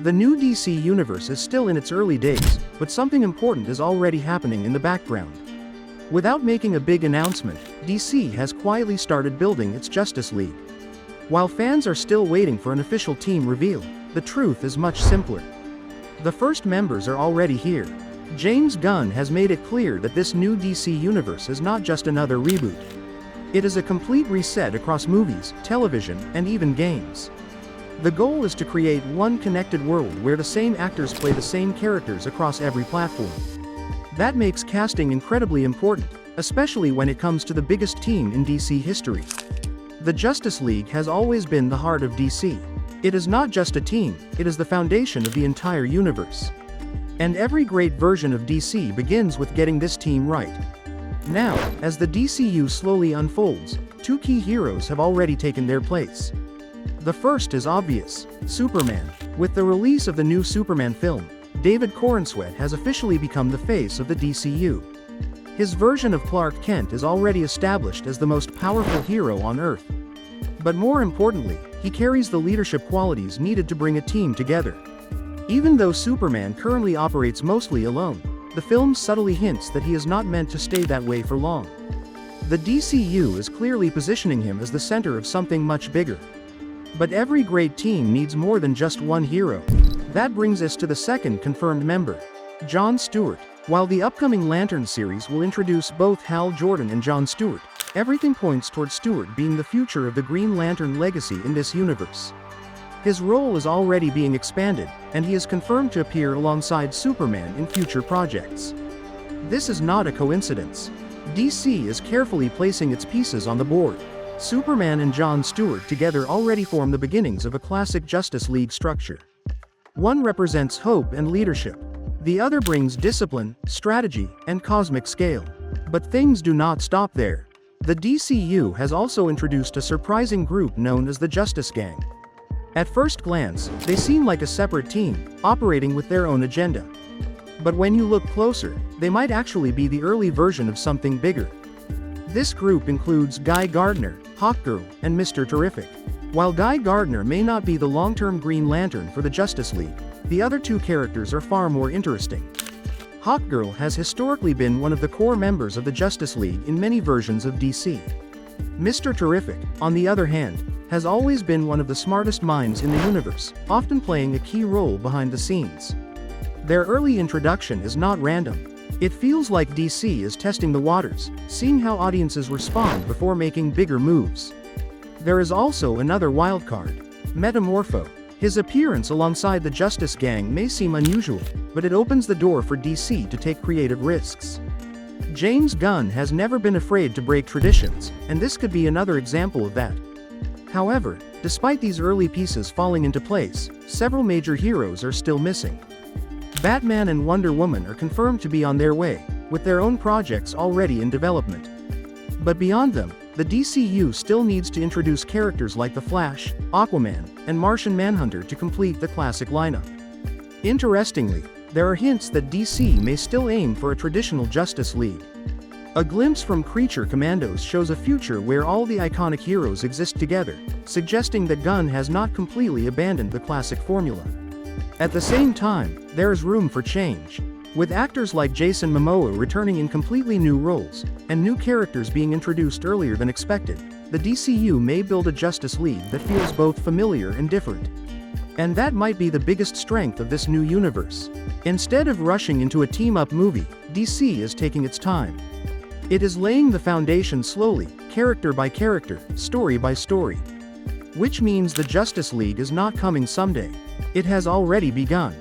The new DC universe is still in its early days, but something important is already happening in the background. Without making a big announcement, DC has quietly started building its Justice League. While fans are still waiting for an official team reveal, the truth is much simpler. The first members are already here. James Gunn has made it clear that this new DC universe is not just another reboot. It is a complete reset across movies, television, and even games. The goal is to create one connected world where the same actors play the same characters across every platform. That makes casting incredibly important, especially when it comes to the biggest team in DC history. The Justice League has always been the heart of DC. It is not just a team, it is the foundation of the entire universe. And every great version of DC begins with getting this team right. Now, as the DCU slowly unfolds, two key heroes have already taken their place. The first is obvious: Superman. With the release of the new Superman film, David Corenswet has officially become the face of the DCU. His version of Clark Kent is already established as the most powerful hero on Earth. But more importantly, he carries the leadership qualities needed to bring a team together. Even though Superman currently operates mostly alone, the film subtly hints that he is not meant to stay that way for long. The DCU is clearly positioning him as the center of something much bigger. But every great team needs more than just one hero. That brings us to the second confirmed member, John Stewart. While the upcoming Lantern series will introduce both Hal Jordan and John Stewart, everything points toward Stewart being the future of the Green Lantern legacy in this universe. His role is already being expanded, and he is confirmed to appear alongside Superman in future projects. This is not a coincidence. DC is carefully placing its pieces on the board. Superman and John Stewart together already form the beginnings of a classic Justice League structure. One represents hope and leadership. The other brings discipline, strategy, and cosmic scale. But things do not stop there. The DCU has also introduced a surprising group known as the Justice Gang. At first glance, they seem like a separate team, operating with their own agenda. But when you look closer, they might actually be the early version of something bigger. This group includes Guy Gardner, Hawkgirl, and Mr. Terrific. While Guy Gardner may not be the long-term Green Lantern for the Justice League, the other two characters are far more interesting. Hawkgirl has historically been one of the core members of the Justice League in many versions of DC. Mr. Terrific, on the other hand, has always been one of the smartest minds in the universe, often playing a key role behind the scenes. Their early introduction is not random. It feels like DC is testing the waters, seeing how audiences respond before making bigger moves. There is also another wildcard, Metamorpho. His appearance alongside the Justice Gang may seem unusual, but it opens the door for DC to take creative risks. James Gunn has never been afraid to break traditions, and this could be another example of that. However, despite these early pieces falling into place, several major heroes are still missing. Batman and Wonder Woman are confirmed to be on their way, with their own projects already in development. But beyond them, the DCU still needs to introduce characters like The Flash, Aquaman, and Martian Manhunter to complete the classic lineup. Interestingly, there are hints that DC may still aim for a traditional Justice League. A glimpse from Creature Commandos shows a future where all the iconic heroes exist together, suggesting that Gunn has not completely abandoned the classic formula. At the same time, there is room for change. With actors like Jason Momoa returning in completely new roles, and new characters being introduced earlier than expected, the DCU may build a Justice League that feels both familiar and different. And that might be the biggest strength of this new universe. Instead of rushing into a team-up movie, DC is taking its time. It is laying the foundation slowly, character by character, story by story. Which means the Justice League is not coming someday. It has already begun.